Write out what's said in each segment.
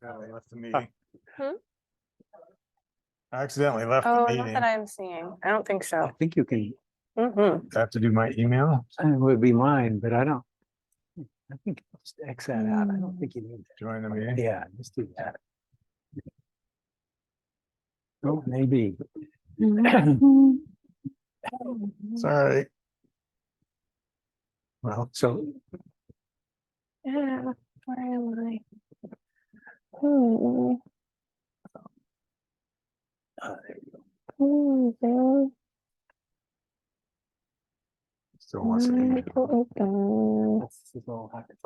I left the meeting. Hmm? I accidentally left the Oh, not meeting. that I'm seeing. I don't think I so. think you can, Mm-hmm. I have to do my email. it would be mine, but I don't. I think I'll just X that out. I don't think you need Join the that. meeting. Yeah, just do that. Oh, maybe. Sorry. Well, So Yeah, where am I? Hmm. there you go. Hmm. still wants to email. This is all hacker.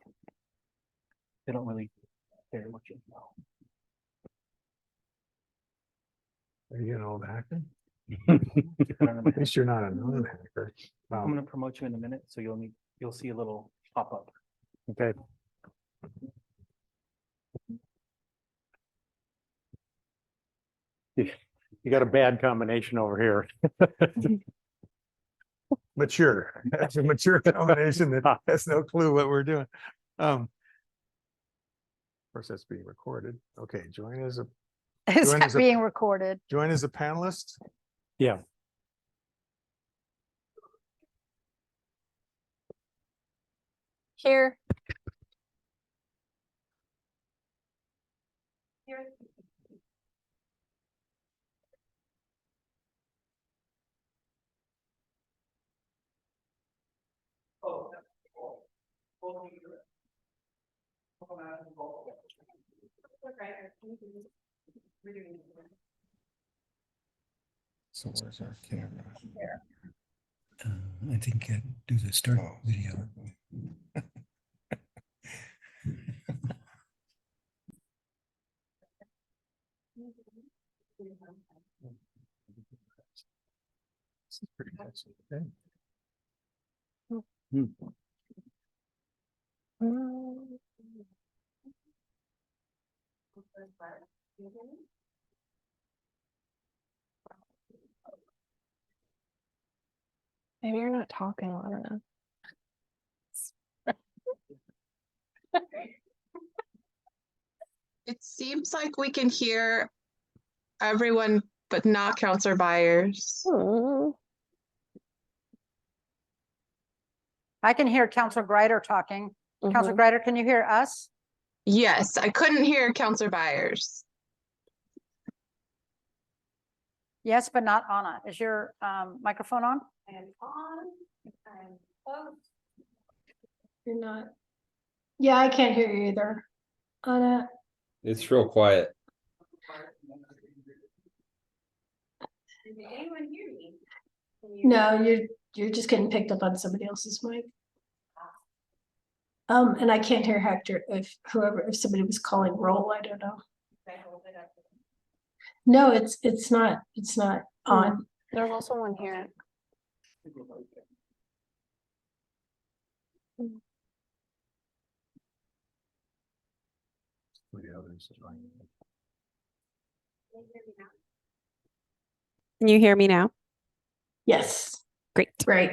They don't really care what you know. Are you an old hacker? I'm At least you're not a non-hacker. Wow. gonna promote you in a minute, so you'll see a little pop-up. Okay. You got a bad combination over here. Mature. That's a mature combination that has no clue what we're doing. Of course, that's being recorded. Okay, join as a It's Join as a- being recorded. panelist. Yeah. Here. So where's our camera? I think do the start video. This is pretty catchy. Okay. Maybe you're not talking loud enough. It seems like we can hear everyone, but not Counselor Byers. Hmm. I can hear Counselor Greider talking. Counselor Mhm. Greider, can you hear us? Yes, I couldn't hear Counselor Byers. Yes, but not Anna. Is your microphone on? You're not. Yeah, I can't hear you either. Anna, It's real quiet. no, you're just getting picked up on somebody else's mic. And I can't hear Hector if somebody was calling roll, I don't know. No, it's not on. There's also one here. The others join. Can you hear me now? Yes, Great. right.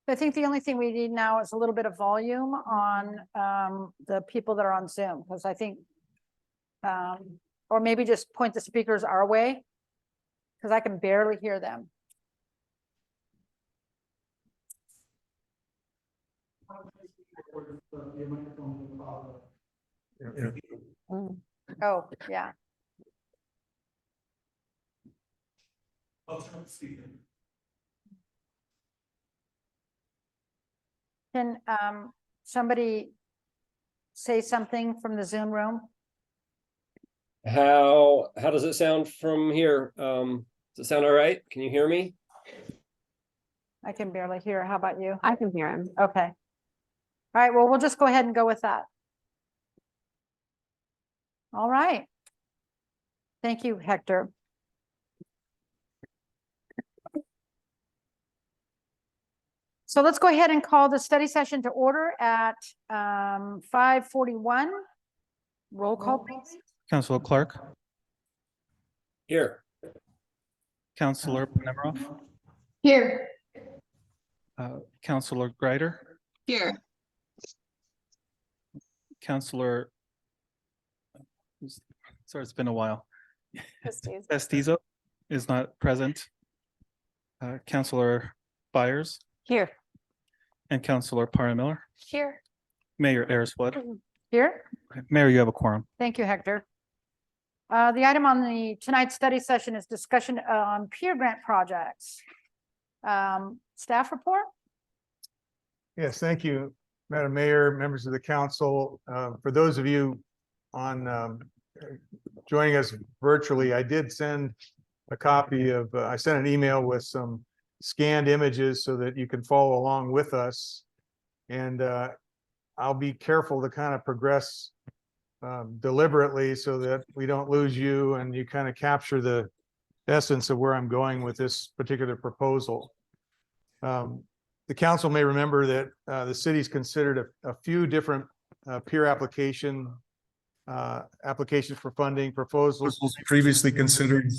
I think the only thing we need now is a little bit of volume on the people that are on Zoom, because I think or maybe just point the speakers our way, because I can barely hear them. Oh, yeah. Can somebody say something from the Zoom room? How does it sound from here? Does it sound all right? Can you hear me? I can barely hear. How about you? I can hear him. Okay. All right, well, we'll just go ahead and go with that. All right. Thank you, Hector. So let's go ahead and call the study session to order at 5:41. Roll call, please. Councilor Clark, Here. Councilor Nemiroff, Here, Counselor Greider, Here. Counselor. Sorry, it's been a while. Christie's. Estizo is not present. Counselor Byers Here. and Counselor Parra Miller. Here. Mayor Ariswood. Here? Mayor, you have a quorum. Thank you, Hector. The item on the tonight's study session is discussion on peer grant projects. Staff report? Yes, thank you, Madam Mayor, members of the council. For those of you on joining us virtually, I did send a copy of, I sent an email with some scanned images so that you can follow along with us. And I'll be careful to kind of progress deliberately so that we don't lose you and you kind of capture the essence of where I'm going with this particular proposal. The council may remember that the city's considered a few different peer applications for funding. Proposals previously considered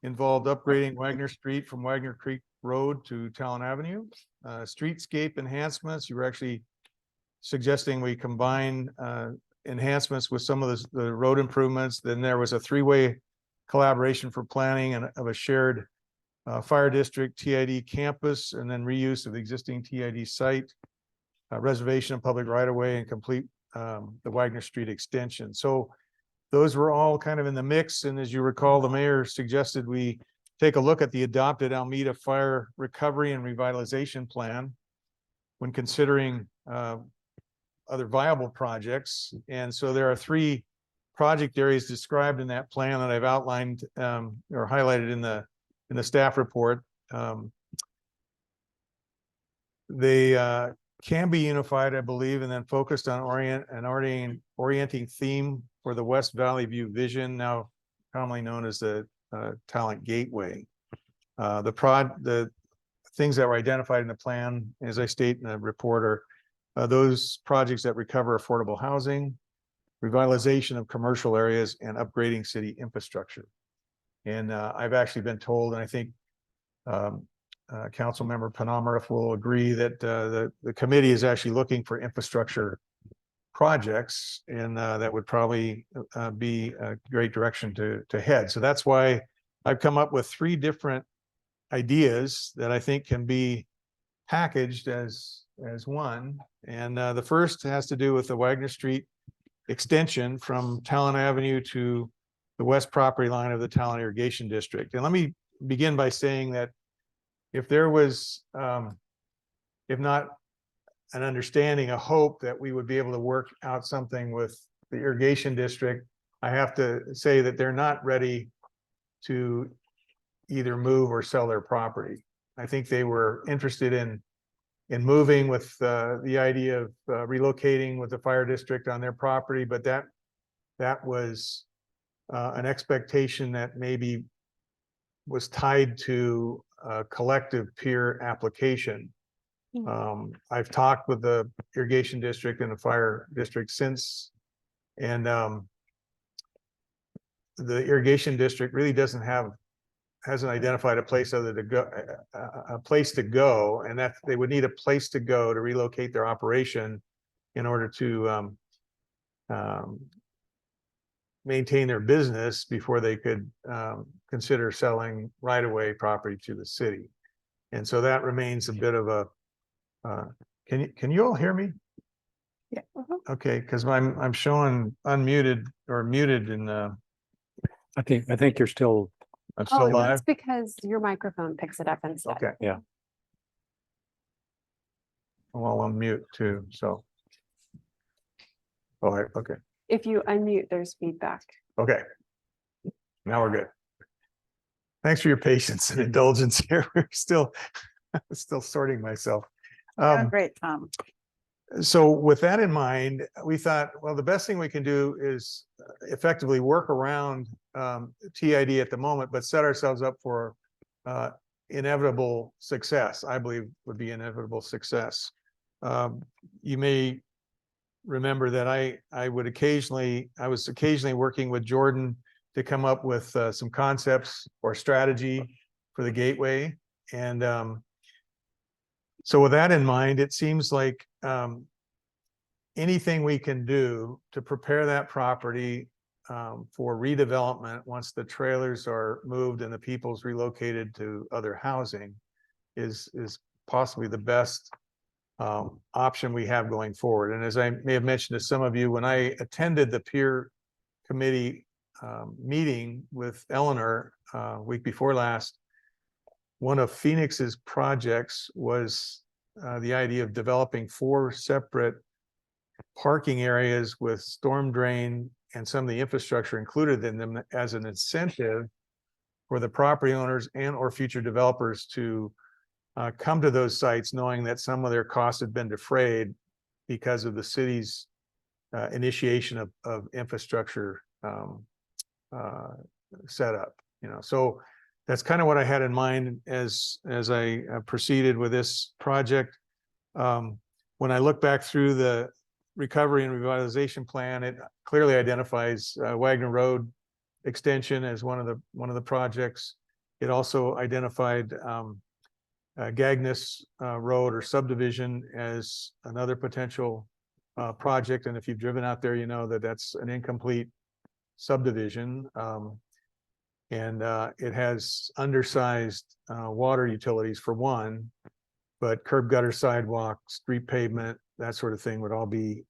involved upgrading Wagner Street from Wagner Creek Road to Talon Avenue. Streetscape enhancements, you were actually suggesting we combine enhancements with some of the road improvements. Then there was a three-way collaboration for planning and of a shared fire district, TID campus, and then reuse of the existing TID site, reservation of public right-of-way, and complete the Wagner Street extension. So those were all kind of in the mix. And as you recall, the mayor suggested we take a look at the adopted Almeda Fire Recovery and Revitalization Plan when considering other viable projects. And so there are three project areas described in that plan that I've outlined or highlighted in the staff report. They can be unified, I believe, and then focused on orienting theme for the West Valley View vision, now commonly known as the Talent Gateway. The things that were identified in the plan, as I state in the report, are those projects that recover affordable housing, revitalization of commercial areas, and upgrading city infrastructure. And I've actually been told, and I think Council Member Panamareff will agree, that the committee is actually looking for infrastructure projects, and that would probably be a great direction to head. So that's why I've come up with three different ideas that I think can be packaged as one. And the first has to do with the Wagner Street extension from Talon Avenue to the west property line of the Talon Irrigation District. And let me begin by saying that if there was, if not an understanding, a hope that we would be able to work out something with the irrigation district, I have to say that they're not ready to either move or sell their property. I think they were interested in moving with the idea of relocating with the fire district on their property, but that was an expectation that maybe was tied to a collective peer application. I've talked with the irrigation district and the fire district since, and the irrigation district really hasn't identified a place other to go, a place to go, and that they would need a place to go to relocate their operation in order to maintain their business before they could consider selling right-of-way property to the city. And so that remains a bit of a, can you all hear me? Yeah. Okay, because I'm showing unmuted or muted in I think you're still, I'm still live. That's because your microphone picks it up instead. Okay. Yeah. Well, I'm mute too, so. All right, okay, If you unmute, there's feedback. okay. Now we're good. Thanks for your patience and indulgence here. We're still sorting myself. Great, Tom. So with that in mind, we thought, well, the best thing we can do is effectively work around TID at the moment, but set ourselves up for inevitable success. I believe would be inevitable success. You may remember that I was occasionally working with Jordan to come up with some concepts or strategy for the gateway. And So with that in mind, it seems like anything we can do to prepare that property for redevelopment once the trailers are moved and the people's relocated to other housing is possibly the best option we have going forward. And as I may have mentioned to some of you, when I attended the peer committee meeting with Eleanor week before last, one of Phoenix's projects was the idea of developing 4 separate parking areas with storm drain and some of the infrastructure included in them as an incentive for the property owners and or future developers to come to those sites knowing that some of their costs have been defrayed because of the city's initiation of infrastructure setup. So that's kind of what I had in mind as I proceeded with this project. When I look back through the recovery and revitalization plan, it clearly identifies Wagner Road extension as one of the projects. It also identified Gagnes Road or subdivision as another potential project. And if you've driven out there, you know that that's an incomplete subdivision. And it has undersized water utilities for one, but curb gutter, sidewalk, street pavement, that sort of thing would all be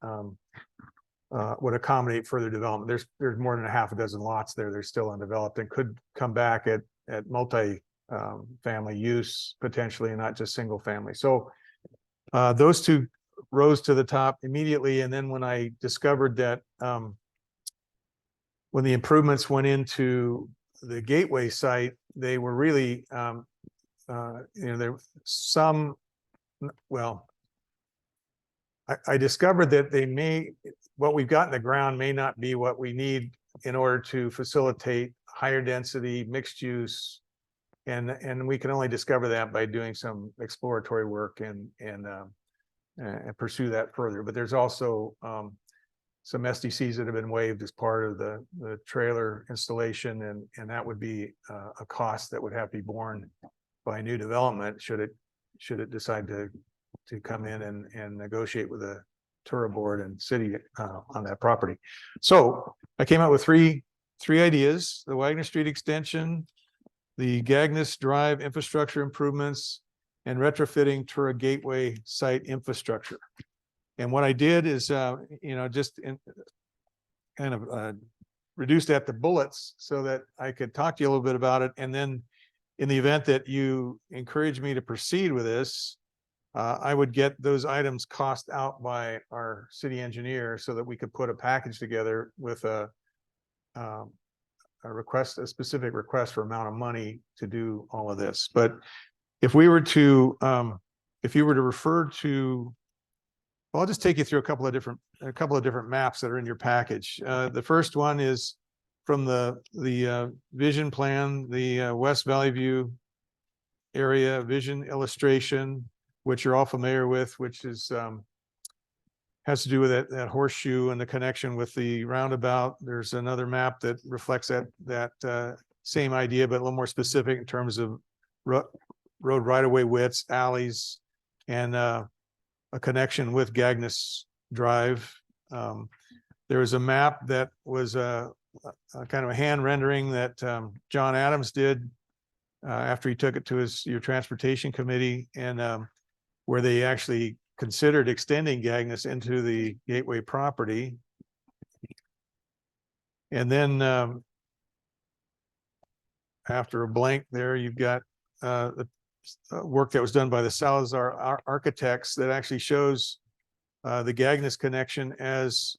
would accommodate further development. There's more than a half a dozen lots there. They're still undeveloped and could come back at multi family use potentially, and not just single family. So those 2 rose to the top immediately. And then when I discovered that when the improvements went into the Gateway site, they were really there some, well, I discovered that what we've got in the ground may not be what we need in order to facilitate higher density mixed use. And we can only discover that by doing some exploratory work and pursue that further. But there's also some SDCs that have been waived as part of the trailer installation, and that would be a cost that would have to be borne by new development should it decide to come in and negotiate with the Tura board and city on that property. So I came out with three ideas: the Wagner Street extension, the Gagnes Drive infrastructure improvements, and retrofitting Tura Gateway site infrastructure. And what I did is, just kind of reduced that to bullets so that I could talk to you a little bit about it. And then in the event that you encourage me to proceed with this, I would get those items cost out by our city engineer so that we could put a package together with a specific request for amount of money to do all of this. But if you were to refer to, well, I'll just take you through a couple of different maps that are in your package. The first one is from the vision plan, the West Valley View area vision illustration, which you're all familiar with, which is has to do with that horseshoe and the connection with the roundabout. There's another map that reflects that same idea, but a little more specific in terms of road right-of-way widths, alleys, and a connection with Gagnes Drive. There was a map that was a kind of a hand rendering that John Adams did after he took it to your transportation committee, and where they actually considered extending Gagnes into the Gateway property. And then after a blank there, you've got the work that was done by the Salazar architects that actually shows the Gagnes connection as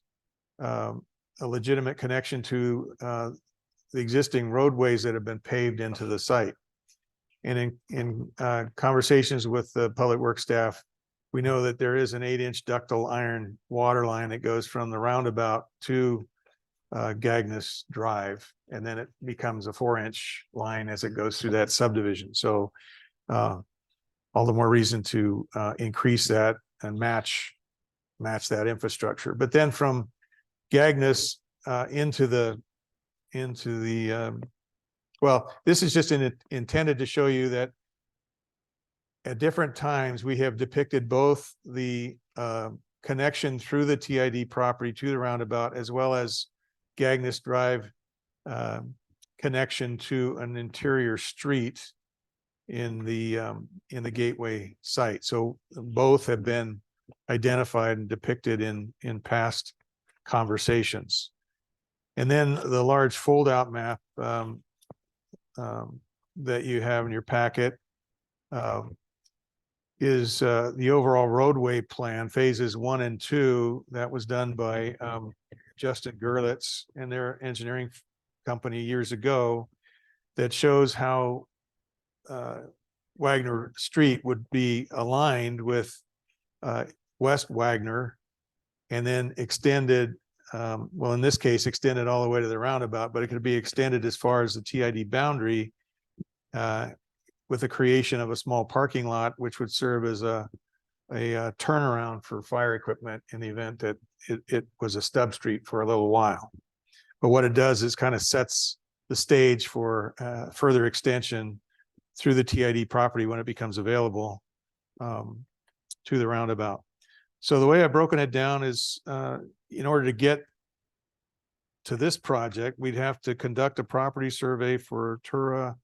a legitimate connection to the existing roadways that have been paved into the site. And in conversations with the public works staff, we know that there is an 8-inch ductile iron water line that goes from the roundabout to Gagnes Drive, and then it becomes a 4-inch line as it goes through that subdivision. So all the more reason to increase that and match that infrastructure. But then from Gagnes into the well, this is just intended to show you that at different times, we have depicted both the connection through the TID property to the roundabout, as well as Gagnes Drive connection to an interior street in the Gateway site. So both have been identified and depicted in past conversations. And then the large fold-out map that you have in your packet is the overall roadway plan, phases 1 and 2, that was done by Justin Gerlitz and their engineering company years ago, that shows how Wagner Street would be aligned with West Wagner, and then extended, well, in this case, extended all the way to the roundabout, but it could be extended as far as the TID boundary with the creation of a small parking lot, which would serve as a turnaround for fire equipment in the event that it was a stub street for a little while. But what it does is kind of sets the stage for further extension through the TID property when it becomes available to the roundabout. So the way I've broken it down is in order to get to this project, we'd have to conduct a property survey for Tura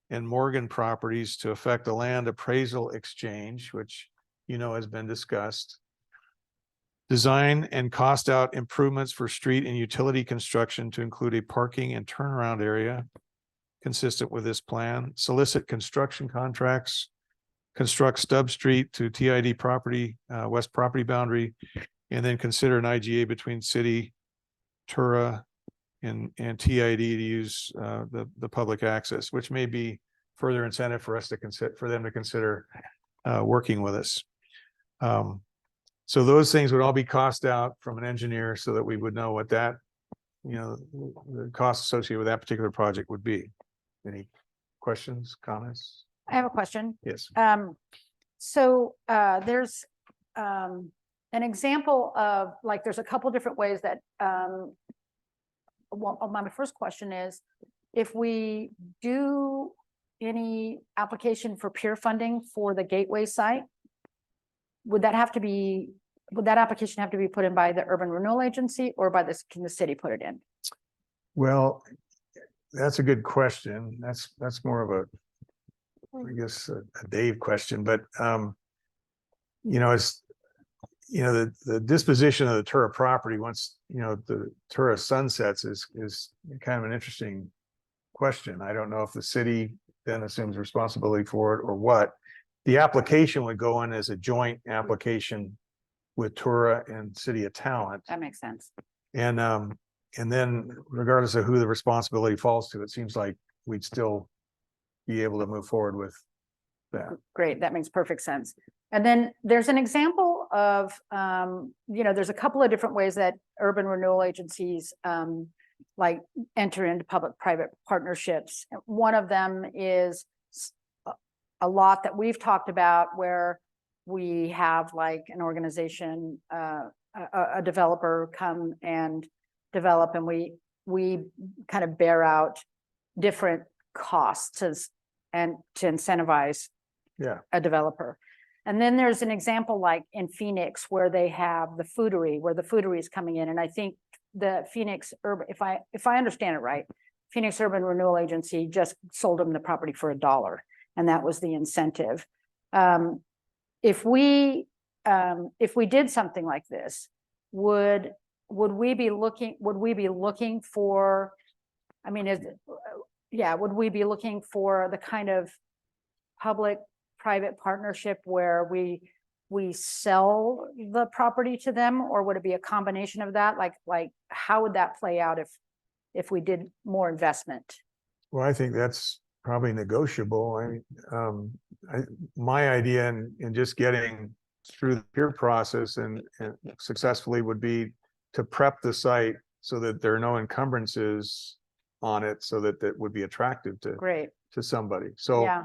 and Morgan properties to affect a land appraisal exchange, which has been discussed. Design and cost out improvements for street and utility construction to include a parking and turnaround area consistent with this plan. Solicit construction contracts, construct stub street to TID property, west property boundary, and then consider an IGA between city, Tura, and TID to use the public access, which may be further incentive for us to consider, for them to consider working with us. So those things would all be cost out from an engineer so that we would know what that, the cost associated with that particular project would be. Any questions, comments? I have a question. Yes. So there's an example of, like, there's a couple different ways that, well, my first question is, if we do any application for peer funding for the Gateway site, would that application have to be put in by the Urban Renewal Agency, or can the city put it in? Well, that's a good question. That's more of a, I guess, a Dave question, but it's, the disposition of the Tura property once, the Tura sunsets is kind of an interesting question. I don't know if the city then assumes responsibility for it or what. The application would go in as a joint application with Tura and City of Talent. That makes sense. And then regardless of who the responsibility falls to, it seems like we'd still be able to move forward with that. Great, that makes perfect sense. And then there's an example of, there's a couple of different ways that urban renewal agencies like enter into public-private partnerships. One of them is a lot that we've talked about where we have like an organization, a developer come and develop, and we kind of bear out different costs to incentivize a developer. And then there's an example like in Phoenix where they have the Foodery, where the Foodery is coming in. And I think the Phoenix Urban, if I understand it right, Phoenix Urban Renewal Agency just sold them the property for $1, and that was the incentive. If we did something like this, would we be looking for, would we be looking for the kind of public-private partnership where we sell the property to them, or would it be a combination of that? Like how would that play out if we did more investment? Well, I think that's probably negotiable. My idea in just getting through the peer process and successfully would be to prep the site so that there are no encumbrances on it, so that that would be attractive to somebody. So, yeah.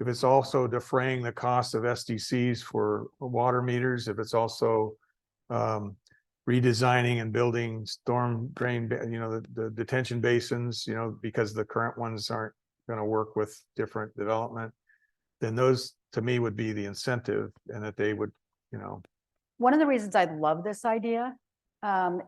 If it's also defraying the cost of SDCs for water meters, if it's also redesigning and building storm drain, the detention basins, because the current ones aren't going to work with different development. then those to me would be the incentive, and that they would, you know, One of the reasons I love this idea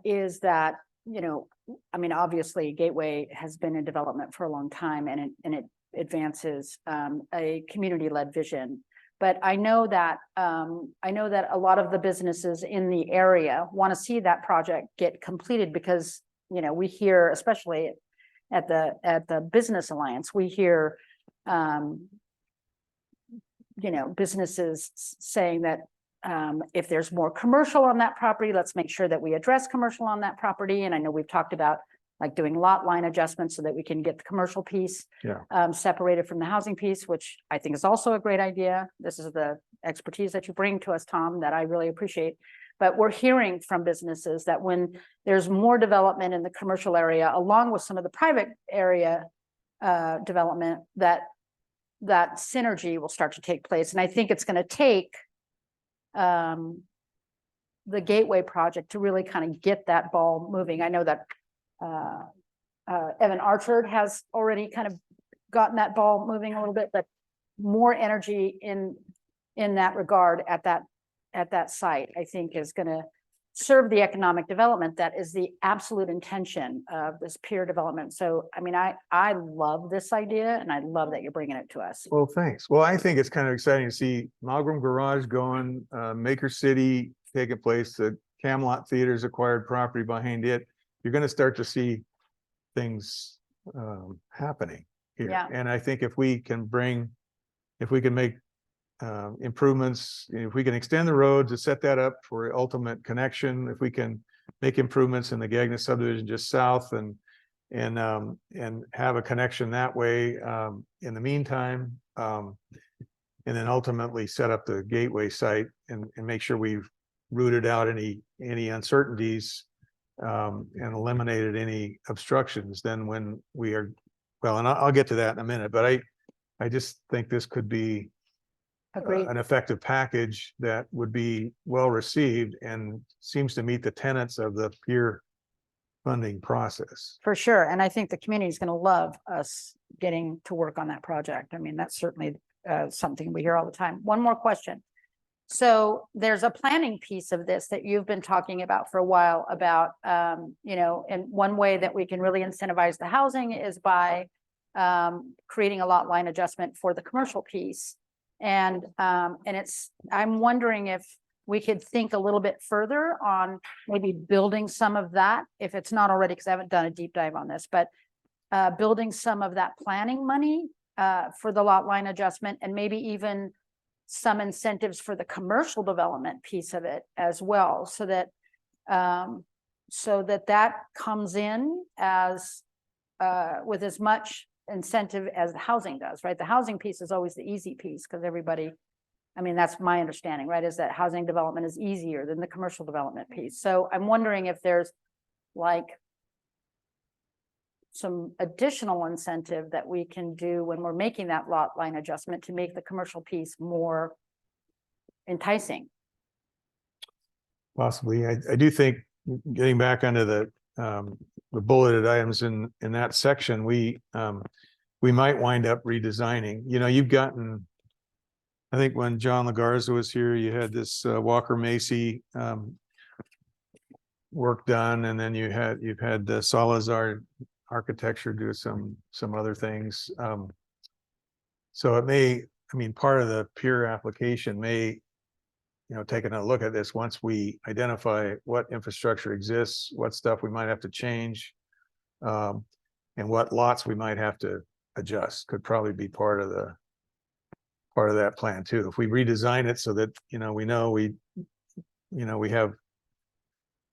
is that, you know, I mean, obviously Gateway has been in development for a long time, and it advances a community-led vision. But I know that a lot of the businesses in the area want to see that project get completed because, you know, we hear, especially at the Business Alliance, we hear, you know, businesses saying that if there's more commercial on that property, let's make sure that we address commercial on that property. And I know we've talked about like doing lot line adjustments so that we can get the commercial piece separated from the housing piece, which I think is also a great idea. This is the expertise that you bring to us, Tom, that I really appreciate. But we're hearing from businesses that when there's more development in the commercial area, along with some of the private area development, that synergy will start to take place. And I think it's going to take the Gateway project to really kind of get that ball moving. I know that Evan Archard has already kind of gotten that ball moving a little bit, but more energy in that regard at that site, I think is going to serve the economic development that is the absolute intention of this peer development. So, I mean, I love this idea, and I love that you're bringing it to us. well, thanks. Well, I think it's kind of exciting to see Malgrim Garage going, Maker City taking place, the Camelot Theater's acquired property behind it. You're going to start to see things happening here. Yeah. And I think if we can make improvements, if we can extend the road to set that up for ultimate connection, if we can make improvements in the Gagnon subdivision just south and have a connection that way in the meantime, and then ultimately set up the Gateway site and make sure we've rooted out any uncertainties and eliminated any obstructions, then when we are, well, and I'll get to that in a minute, but I just think this could be Agreed. an effective package that would be well received and seems to meet the tenets of the peer funding process. For sure. And I think the community is going to love us getting to work on that project. I mean, that's certainly something we hear all the time. One more question. So there's a planning piece of this that you've been talking about for a while about, you know, and one way that we can really incentivize the housing is by creating a lot line adjustment for the commercial piece. And I'm wondering if we could think a little bit further on maybe building some of that, if it's not already, because I haven't done a deep dive on this, but building some of that planning money for the lot line adjustment, and maybe even some incentives for the commercial development piece of it as well, so that that comes in as with as much incentive as the housing does, right? The housing piece is always the easy piece because everybody, I mean, that's my understanding, right? Is that housing development is easier than the commercial development piece. So I'm wondering if there's like some additional incentive that we can do when we're making that lot line adjustment to make the commercial piece more enticing. Possibly. I do think, getting back onto the bulleted items in that section, we might wind up redesigning. You know, you've gotten, I think when John Lagarza was here, you had this Walker Macy work done, and then you've had the Salazar architecture do some other things. So it may, I mean, part of the peer application may, you know, taking a look at this once we identify what infrastructure exists, what stuff we might have to change, and what lots we might have to adjust, could probably be part of that plan too. If we redesign it so that, you know, we have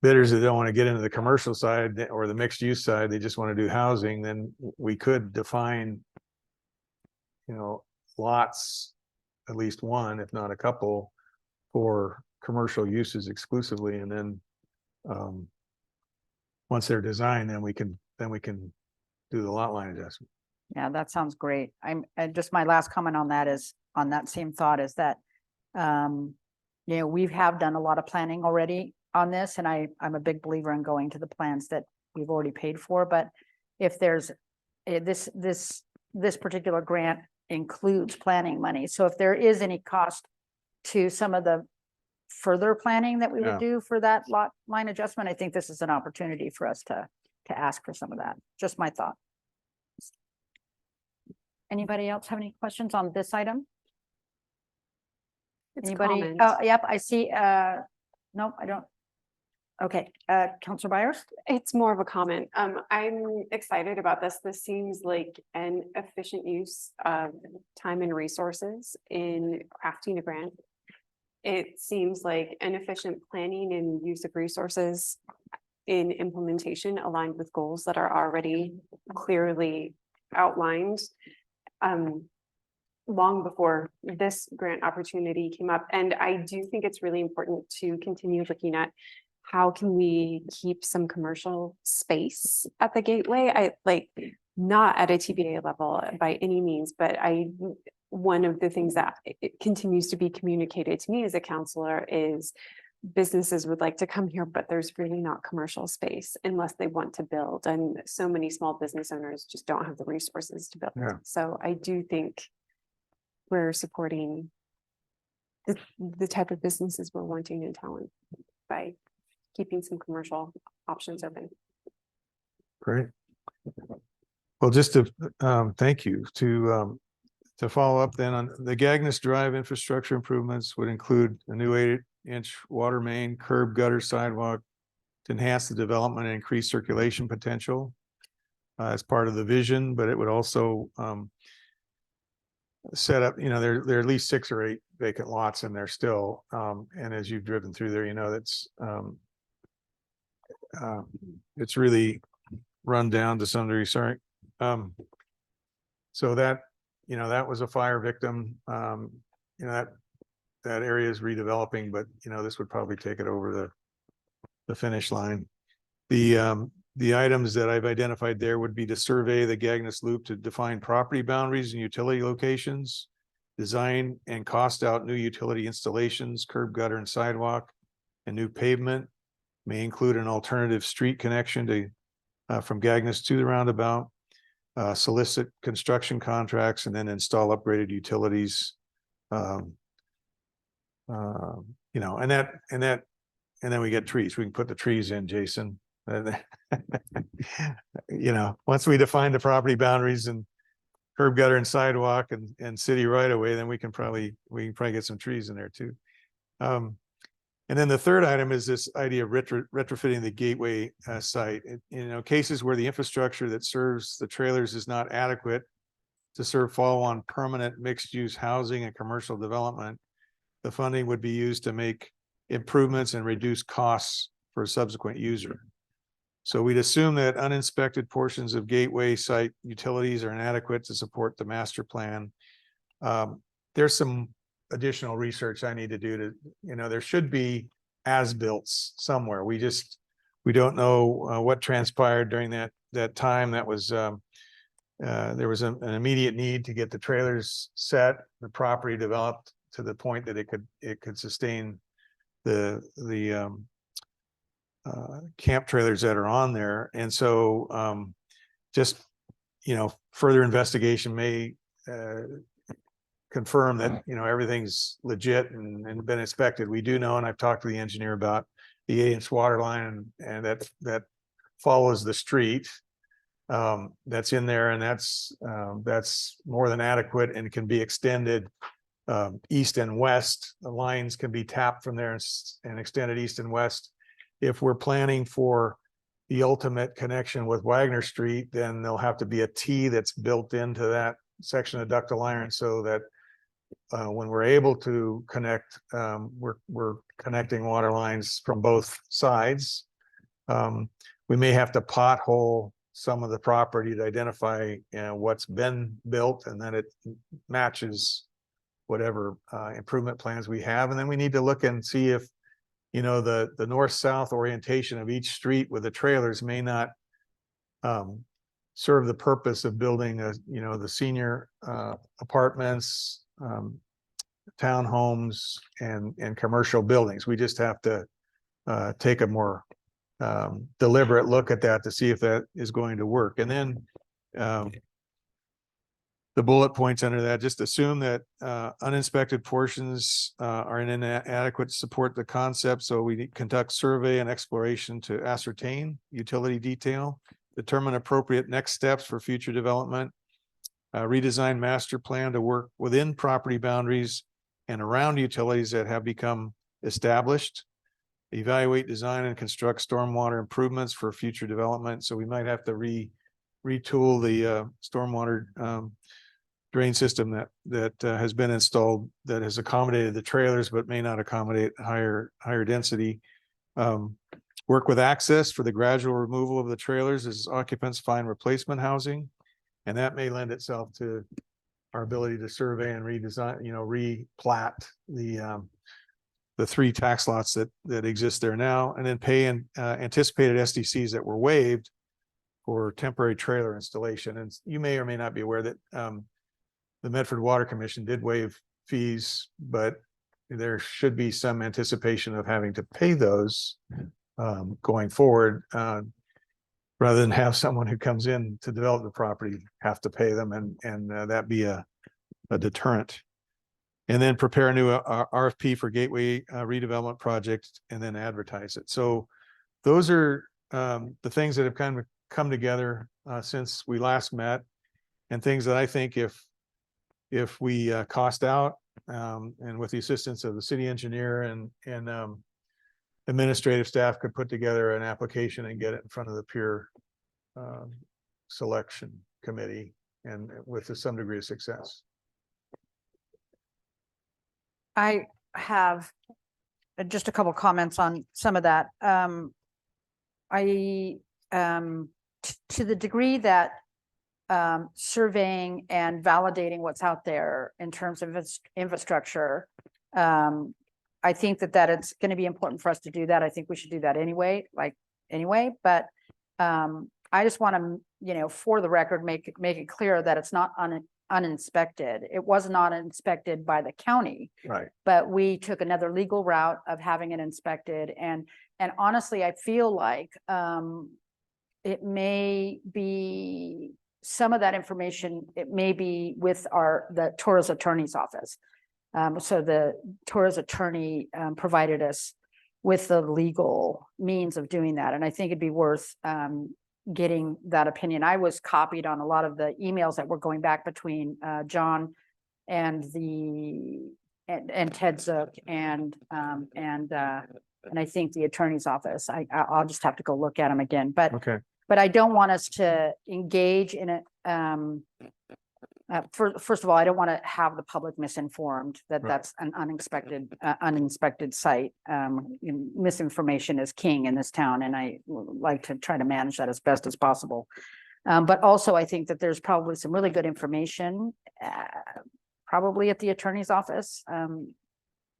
bidders that don't want to get into the commercial side or the mixed use side, they just want to do housing, then we could define, you know, lots, at least one, if not a couple, for commercial uses exclusively. And then once they're designed, then we can do the lot line adjustment. Yeah, that sounds great. And just my last comment on that is, on that same thought, is that, you know, we have done a lot of planning already on this, and I'm a big believer in going to the plans that we've already paid for. But if there's this particular grant includes planning money. So if there is any cost to some of the further planning that we Yeah. would do for that lot line adjustment, I think this is an opportunity for us to ask for some of that. Just my thought. Anybody else have any questions on this item? It's Anybody? comment. Oh, yep, I see. Nope, I don't. Okay, Counselor Byers? It's more of a comment. I'm excited about this. This seems like an efficient use of time and resources in crafting a grant. It seems like an efficient planning and use of resources in implementation aligned with goals that are already clearly outlined. Long before this grant opportunity came up. And I do think it's really important to continue looking at how can we keep some commercial space at the gateway? I like not at a TBA level by any means, but one of the things that it continues to be communicated to me as a counselor is businesses would like to come here, but there's really not commercial space unless they want to build. And so many small business owners just don't have the resources to build. Yeah. So I do think we're supporting the type of businesses we're wanting in Talent by keeping some commercial options open. Great. Well, just to, thank you to follow up then on the Gagnes Drive infrastructure improvements would include a new 8-inch water main, curb, gutter, sidewalk to enhance the development and increase circulation potential as part of the vision, but it would also set up, there are at least 6 or 8 vacant lots in there still. And as you've driven through there, that's it's really run down to some degree, sorry. So that, that was a fire victim. That area is redeveloping, but this would probably take it over the finish line. The items that I've identified there would be to survey the Gagnes Loop to define property boundaries and utility locations, design and cost out new utility installations, curb, gutter, and sidewalk, and new pavement. May include an alternative street connection to from Gagnes to the roundabout, solicit construction contracts, and then install upgraded utilities. And then we get trees. We can put the trees in, Jason. Once we define the property boundaries and curb, gutter, and sidewalk and city right away, then we can probably get some trees in there too. And then the third item is this idea of retrofitting the gateway site. Cases where the infrastructure that serves the trailers is not adequate to serve follow-on permanent mixed-use housing and commercial development, the funding would be used to make improvements and reduce costs for a subsequent user. So we'd assume that uninspected portions of gateway site utilities are inadequate to support the master plan. There's some additional research I need to do to, there should be as-builts somewhere. We don't know what transpired during that time. That was there was an immediate need to get the trailers set, the property developed to the point that it could sustain the camp trailers that are on there. And so just, further investigation may confirm that, everything's legit and been inspected. We do know, and I've talked to the engineer about the 8-inch water line and that follows the street that's in there. And that's more than adequate and can be extended east and west. The lines can be tapped from there and extended east and west. If we're planning for the ultimate connection with Wagner Street, then there'll have to be a T that's built into that section of ductile iron so that when we're able to connect, we're connecting water lines from both sides. We may have to pothole some of the property to identify what's been built, and then it matches whatever improvement plans we have. And then we need to look and see if the north-south orientation of each street with the trailers may not serve the purpose of building the senior apartments, townhomes, and commercial buildings. We just have to take a more deliberate look at that to see if that is going to work. And then the bullet points under that, just assume that uninspected portions are inadequate to support the concept. So we conduct survey and exploration to ascertain utility detail, determine appropriate next steps for future development, redesign master plan to work within property boundaries and around utilities that have become established, evaluate, design, and construct stormwater improvements for future development. So we might have to retool the stormwater drain system that has been installed that has accommodated the trailers, but may not accommodate higher density. Work with access for the gradual removal of the trailers as occupants find replacement housing. And that may lend itself to our ability to survey and redesign, replat the 3 tax lots that exist there now, and then pay anticipated SDCs that were waived for temporary trailer installation. And you may or may not be aware that the Medford Water Commission did waive fees, but there should be some anticipation of having to pay those going forward, rather than have someone who comes in to develop the property have to pay them, and that be a deterrent. And then prepare a new RFP for Gateway redevelopment project and then advertise it. So those are the things that have kind of come together since we last met, and things that I think if we cost out and with the assistance of the city engineer and administrative staff could put together an application and get it in front of the peer selection committee, and with some degree of success. I have just a couple comments on some of that. To the degree that surveying and validating what's out there in terms of infrastructure, I think that it's going to be important for us to do that. I think we should do that anyway, but I just want to, for the record, make it clear that it's not uninspected. It was not inspected by the county, Right. but we took another legal route of having it inspected. And honestly, I feel like it may be some of that information, it may be with the Torres attorney's office. So the Torres attorney provided us with the legal means of doing that. And I think it'd be worth getting that opinion. I was copied on a lot of the emails that were going back between John and Ted Zook and I think the attorney's office. I'll just have to go look at them again. Okay. But I don't want us to engage in it. First of all, I don't want to have the public misinformed that Right. that's an uninspected site. Misinformation is king in this town, and I like to try to manage that as best as possible. But also, I think that there's probably some really good information, probably at the attorney's office.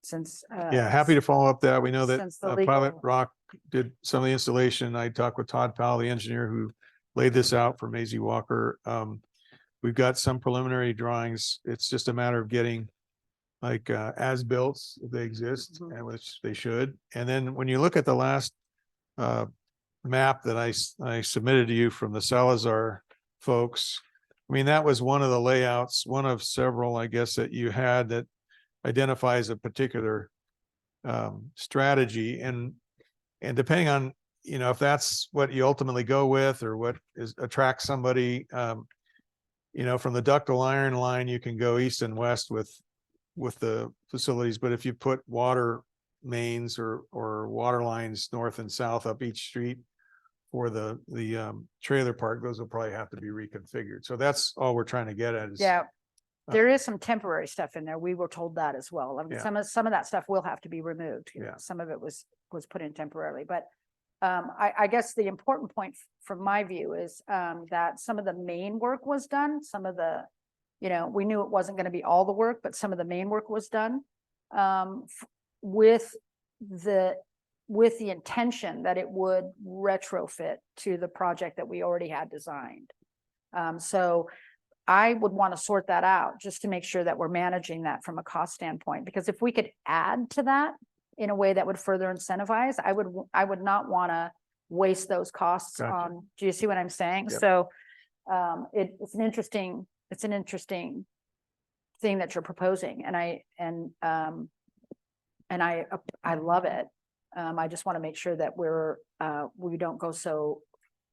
Since Yeah, happy to follow up that. We know that since the Pilot legal- Rock did some of the installation. I talked with Todd Powell, the engineer who laid this out for Maisie Walker. We've got some preliminary drawings. It's just a matter of getting like as-built if they exist, Mhm. and which they should. And then when you look at the last map that I submitted to you from the Salazar folks, I mean, that was one of the layouts, one of several, I guess, that you had that identifies a particular strategy, and depending on, if that's what you ultimately go with or what attracts somebody, from the ductile iron line, you can go east and west with the facilities. But if you put water mains or water lines north and south up each street for the trailer park, those will probably have to be reconfigured. So that's all we're trying to get at is. Yeah, there is some temporary stuff in there. We were told that as well. I mean, Yeah. some of that stuff will have to be removed. Yeah. Some of it was put in temporarily, but I guess the important point from my view is that some of the main work was done. Some of the, we knew it wasn't going to be all the work, but some of the main work was done with the intention that it would retrofit to the project that we already had designed. So I would want to sort that out just to make sure that we're managing that from a cost standpoint, because if we could add to that in a way that would further incentivize, I would not want to waste those costs Gotcha. on, do you see what I'm saying? Yep. So it's an interesting it's an interesting thing that you're proposing, and I love it. I just want to make sure that we don't go so,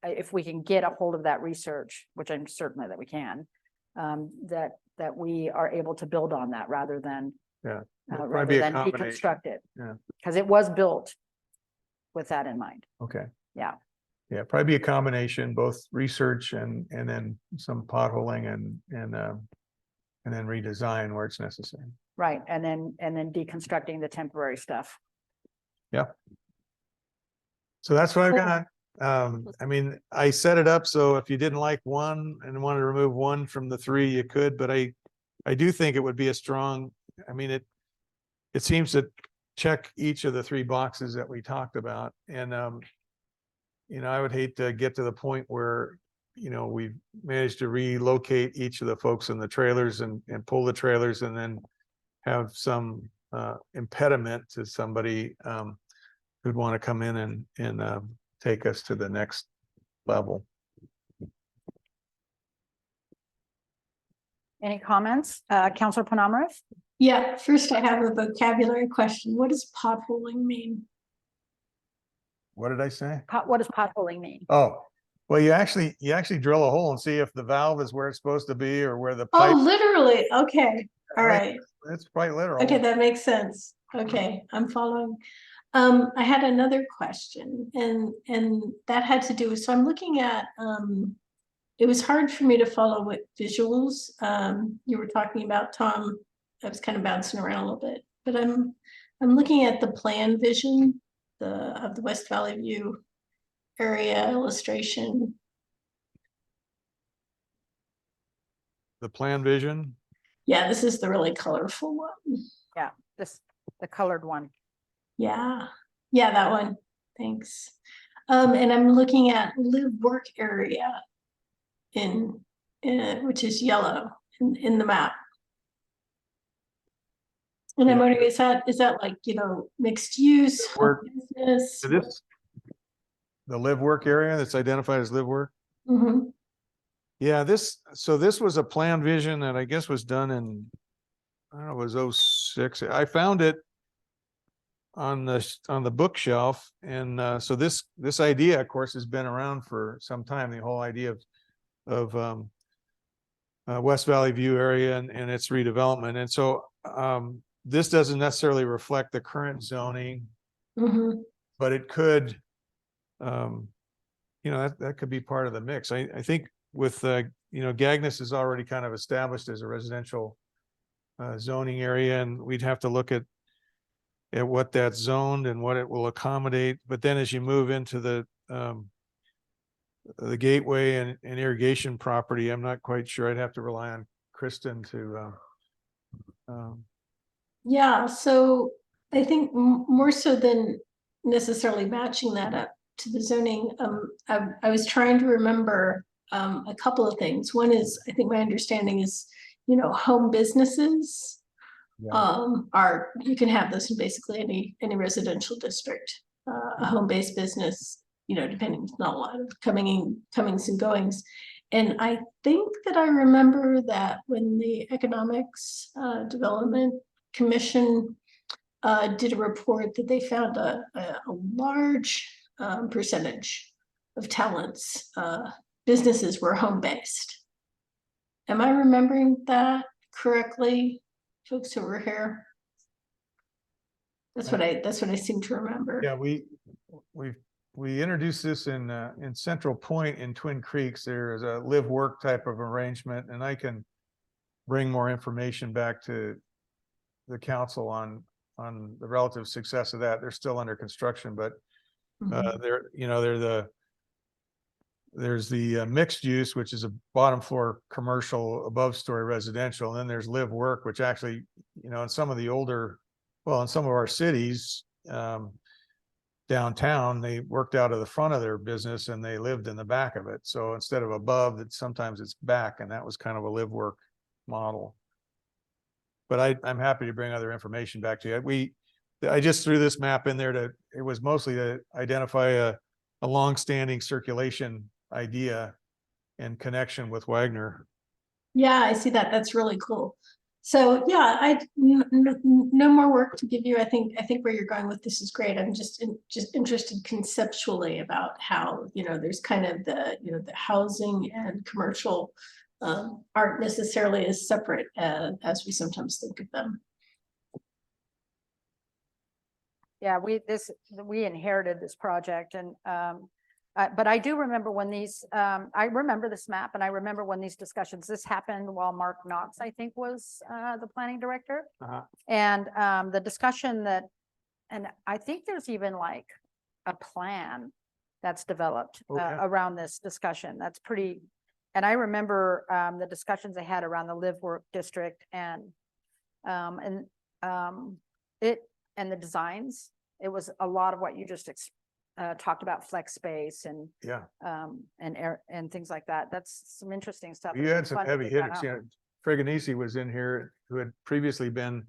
if we can get a hold of that research, which I'm certain that we can, that we are able to build on that rather than Yeah. It'll probably rather be a than combination. deconstruct it. Yeah. Because it was built with that in mind. Okay. Yeah. Yeah, probably be a combination, both research and then some potholing and then redesign where it's necessary. Right, and then deconstructing the temporary stuff. So that's what I've Cool. got. I mean, I set it up so if you didn't like one and wanted to remove one from the three, you could, but I do think it would be a strong, I mean, it seems to check each of the three boxes that we talked about. And, I would hate to get to the point where, we've managed to relocate each of the folks in the trailers and pull the trailers and then have some impediment to somebody who'd want to come in and take us to the next level. Any comments? Counselor Penamarath? Yeah, first I have a vocabulary question. What does potholing mean? What did I say? What does potholing mean? Oh, well, you actually drill a hole and see if the valve is where it's supposed to be or where the Oh, pipe. literally. Okay. All right. It's quite literal. Okay, that makes sense. Okay, I'm following. I had another question and that had to do with, so I'm looking at, it was hard for me to follow what visuals you were talking about, Tom. I was kind of bouncing around a little bit, but I'm looking at the plan vision of the West Valley View area illustration. The plan vision. Yeah, this is the really colorful one. The colored one. Yeah, that one. Thanks. And I'm looking at live work area in which is yellow in the map. And I'm wondering, is that like, mixed use Work. business? So this, the live work area that's identified as live work. Mhm. Yeah, this was a plan vision that I guess was done in, I don't know, it was 06. I found it on the bookshelf. And so this idea, of course, has been around for some time, the whole idea of West Valley View area and its redevelopment. And so this doesn't necessarily reflect the current zoning, Mhm. but it could, that could be part of the mix. I think with, Gagnes is already kind of established as a residential zoning area, and we'd have to look at what that's zoned and what it will accommodate. But then as you move into the gateway and irrigation property, I'm not quite sure. I'd have to rely on Kristen to Yeah, so I think more so than necessarily matching that up to the zoning, I was trying to remember a couple of things. One is, I think my understanding is, home businesses are, you can have this in basically any residential district, a home-based business, depending, not a lot of comings and goings. And I think that I remember that when the Economics Development Commission did a report that they found a large percentage of Talent's businesses were home-based. Am I remembering that correctly, folks who were here? That's what I seem to remember. Yeah, we introduced this in Central Point in Twin Creeks. There is a live work type of arrangement, and I can bring more information back to the council on the relative success of that. They're still under construction, but there's the mixed use, which is a bottom floor commercial, above story residential. And then there's live work, which actually, in some of our cities, downtown, they worked out of the front of their business and they lived in the back of it. So instead of above, sometimes it's back, and that was kind of a live work model. But I'm happy to bring other information back to you. I just threw this map in there it was mostly to identify a long-standing circulation idea and connection with Wagner. Yeah, I see that. That's really cool. So yeah, no more work to give you. I think where you're going with this is great. I'm just interested conceptually about how, there's kind of the, the housing and commercial aren't necessarily as separate as we sometimes think of them. Yeah, we inherited this project and, but I do remember when these, I remember this map and I remember when these discussions, this happened while Mark Knox, I think, was the planning director. And the discussion that, and I think there's even like a plan that's developed Okay. around this discussion. That's pretty, and I remember the discussions they had around the live work district and the designs. It was a lot of what you just talked about, flex space and Yeah, and air and things like that. That's some interesting stuff. you It's had some fun to heavy dig that hitters. out. Yeah, Fregonese was in here, who had previously been,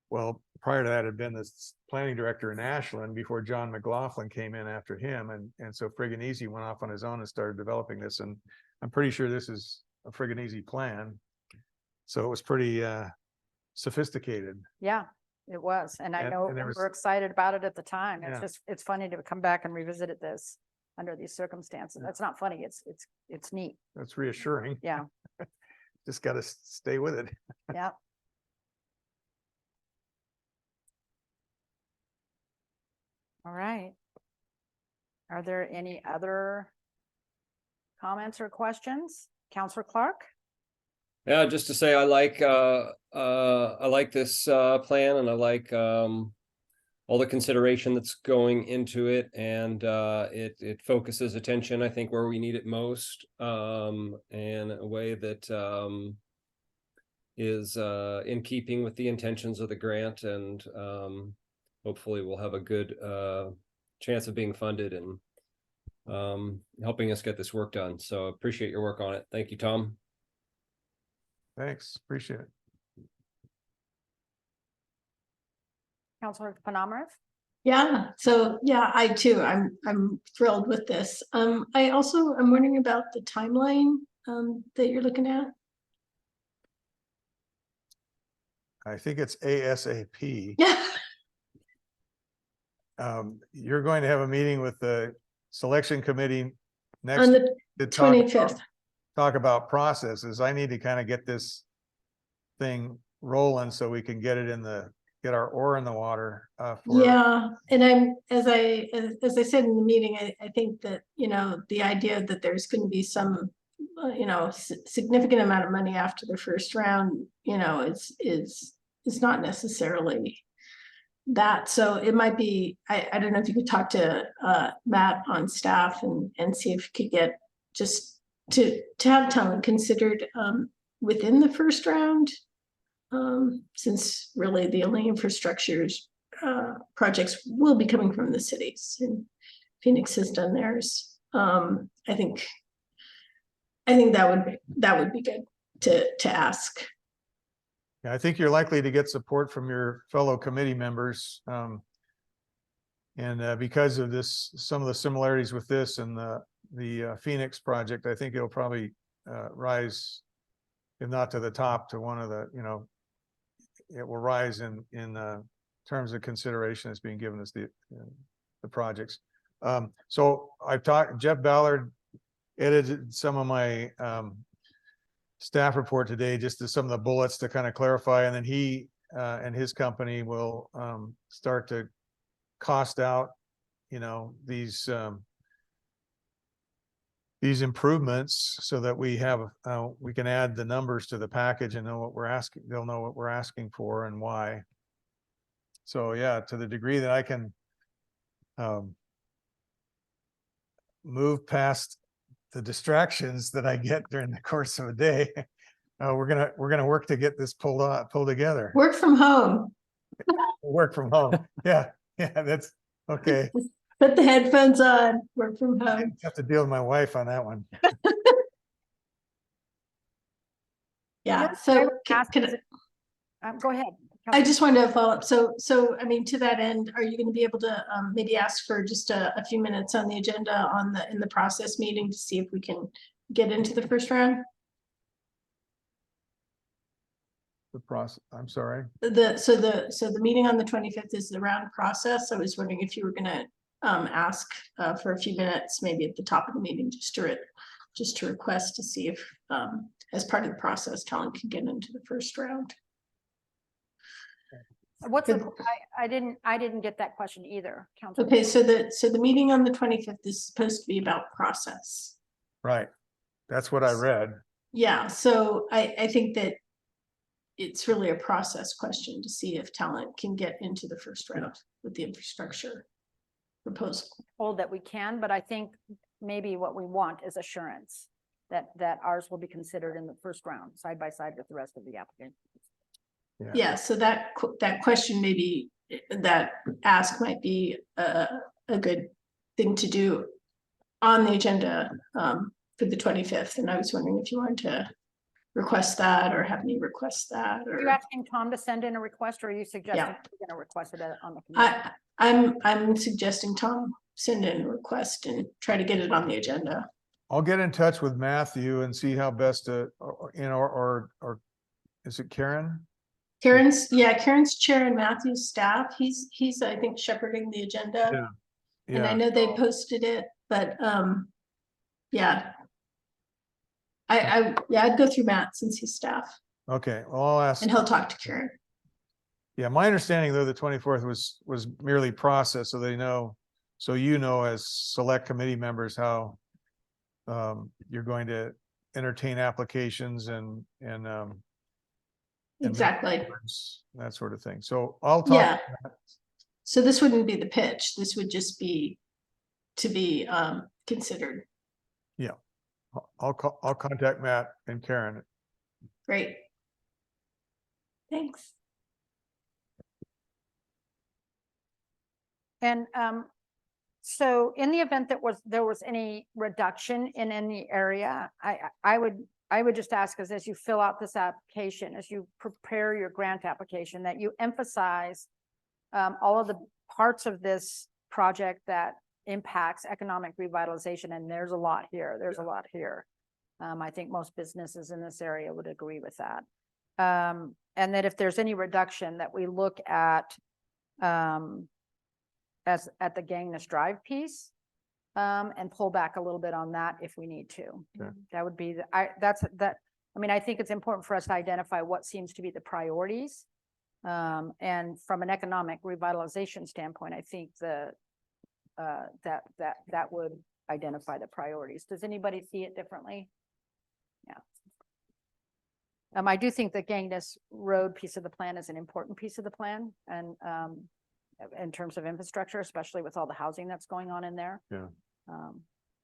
well, prior to that had been the planning director in Ashland before John McLaughlin came in after him. And so Fregonese went off on his own and started developing this. And I'm pretty sure this is a Fregonese plan. So it was pretty sophisticated. Yeah, it was. And I And- know and there we was- were excited about it at the time. It's Yeah. just, it's funny to come back and revisit this under these circumstances. Yeah. That's not funny. It's neat. That's reassuring. Yeah, Just got to stay with it. yeah. All right. Are there any other comments or questions? Counselor Clark? Yeah, just to say I like this plan, and I like all the consideration that's going into it, and it focuses attention, I think, where we need it most, in a way that is in keeping with the intentions of the grant, and hopefully we'll have a good chance of being funded and helping us get this work done. So appreciate your work on it. Thank you, Tom. Thanks. Appreciate it. Counselor Panamarev? Yeah, so yeah, I too, I'm thrilled with this. I also am wondering about the timeline that you're looking at. I think it's ASAP. Yeah. You're going to have a meeting with the selection committee next On the to talk about- 25th. talk about processes. I need to kind of get this thing rolling so we can get it get our oar in the water. Yeah, and as I said in the meeting, I think that, the idea that there's going to be some, significant amount of money after the first round, is not necessarily that. So it might be, I don't know if you could talk to Matt on staff and see if you could get just to have talent considered within the first round, since really the only infrastructures projects will be coming from the cities, and Phoenix has done theirs. I think that would be good to ask. Yeah, I think you're likely to get support from your fellow committee members. And because of this, some of the similarities with this and the Phoenix project, I think it'll probably rise, if not to the top, to one of the, it will rise in terms of consideration that's being given as the projects. So I've talked, Jeff Ballard edited some of my staff report today, just to some of the bullets to kind of clarify, and then he and his company will start to cost out, these improvements so that we have, we can add the numbers to the package and know what we're asking. They'll know what we're asking for and why. So yeah, to the degree that I can move past the distractions that I get during the course of a day, we're gonna work to get this pulled together. Work from home. Work from home. Yeah, that's okay. Put the headphones on, work from I home. have to deal with my wife on that one. Yeah, Yes, I so would ask, can is it- go ahead. I just wanted to follow up. So I mean, to that end, are you going to be able to maybe ask for just a few minutes on the agenda in the process meeting to see if we can get into the first round? The process, I'm sorry. So the meeting on the 25th is the round process. I was wondering if you were gonna ask for a few minutes, maybe at the top of the meeting, just to request to see if as part of the process, Talon can get into the first round. What's, I didn't get that question either, Council. Okay, so the meeting on the 25th is supposed to be about process. Right. That's what I read. Yeah, so I think that it's really a process question to see if Talent can get into the first round with the infrastructure proposal. Told that we can, but I think maybe what we want is assurance that ours will be considered in the first round, side by side with the rest of the applicant. Yeah, so that question maybe, that ask might be a good thing to do on the agenda for the 25th. And I was wondering if you wanted to request that or have me request that, Are you or asking Tom to send in a request, or are you suggesting you're gonna request it on the committee? I'm suggesting Tom send in a request and try to get it on the agenda. I'll get in touch with Matthew and see how best to, or is it Karen? Karen's chair and Matthew's staff. He's I think shepherding the agenda. And I Yeah, know they posted it, but yeah. I'd go through Matt since he's staff, okay, well, I'll ask. and he'll talk to Karen. Yeah, my understanding though, the 24th was merely process, so they know, so you know, as select committee members, how you're going to entertain applications and Exactly. that sort of thing. So I'll Yeah. talk. So this wouldn't be the pitch. This would just be to be considered. I'll contact Matt and Karen. Great. Thanks. And so in the event that there was any reduction in any area, I would just ask us, as you fill out this application, as you prepare your grant application, that you emphasize all of the parts of this project that impacts economic revitalization, and there's a lot here. I think most businesses in this area would agree with that. And that if there's any reduction, that we look at at the Gangness Drive piece and pull back a little bit on that if we need to. Okay. That would be I mean, I think it's important for us to identify what seems to be the priorities. And from an economic revitalization standpoint, I think that would identify the priorities. Does anybody see it differently? Yeah. I do think the Gangness Road piece of the plan is an important piece of the plan, and in terms of infrastructure, especially with all the housing that's going on in there. Yeah.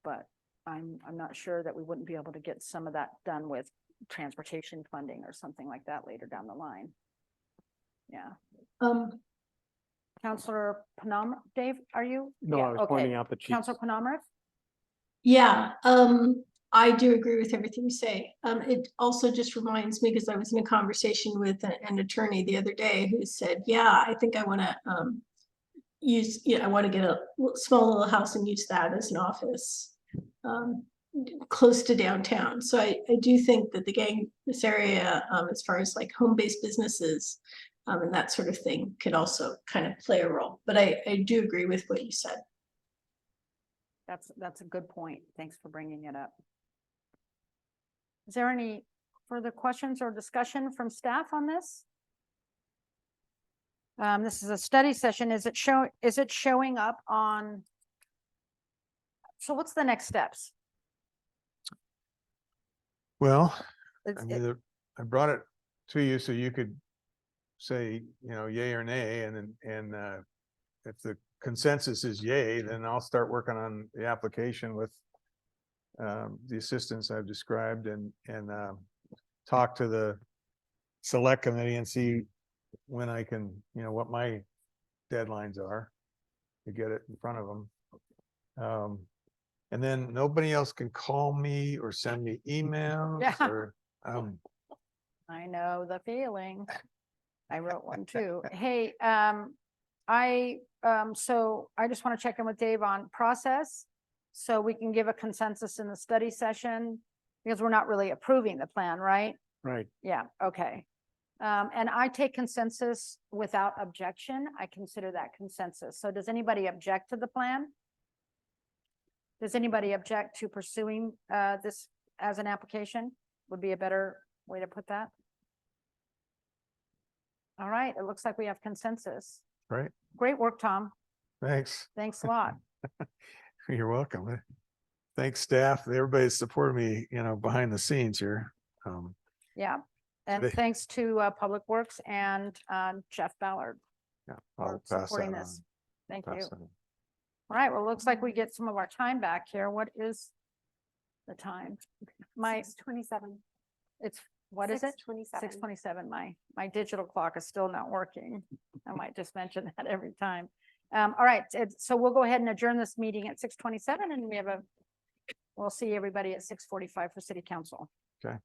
But I'm not sure that we wouldn't be able to get some of that done with transportation funding or something like that later down the line. Yeah. Councilor Panam, Dave, are you? No, Yeah, I was okay. pointing out the chief. Councilor Panamara? Yeah, I do agree with everything you say. It also just reminds me, because I was in a conversation with an attorney the other day who said, yeah, I think I want to I want to get a small little house and use that as an office close to downtown. So I do think that this area, as far as like home-based businesses and that sort of thing, could also kind of play a role. But I do agree with what you said. That's a good point. Thanks for bringing it up. Is there any further questions or discussion from staff on this? This is a study session. Is it showing up on? So what's the next steps? Well, It's- I mean, I brought it to you so you could say, yay or nay, and if the consensus is yay, then I'll start working on the application with the assistants I've described and talk to the select committee and see when I can, what my deadlines are to get it in front of them. And then nobody else can call me or send me emails Yeah. or, I know the feeling. I wrote one too. Hey, so I just want to check in with Dave on process. So we can give a consensus in the study session, because we're not really approving the plan, right? Right. Yeah, okay. And I take consensus without objection. I consider that consensus. So does anybody object to the plan? Does anybody object to pursuing this as an application? Would be a better way to put that. All right, it looks like we have consensus. Right. Great work, Tom. Thanks. Thanks a lot. You're welcome. Thanks, staff. Everybody's supported me, behind the scenes here. Yeah, and They- thanks to Public Works and Jeff Ballard Yeah, for I'll pass supporting that this. on. Thank you. Pass that on. All right, well, it looks like we get some of our time back here. What is the time? My, 6:27. it's, what is it? 6:27. 6:27. My digital clock is still not working. I might just mention that every time. All right, so we'll go ahead and adjourn this meeting at 6:27 and we'll see everybody at 6:45 for city council. Okay.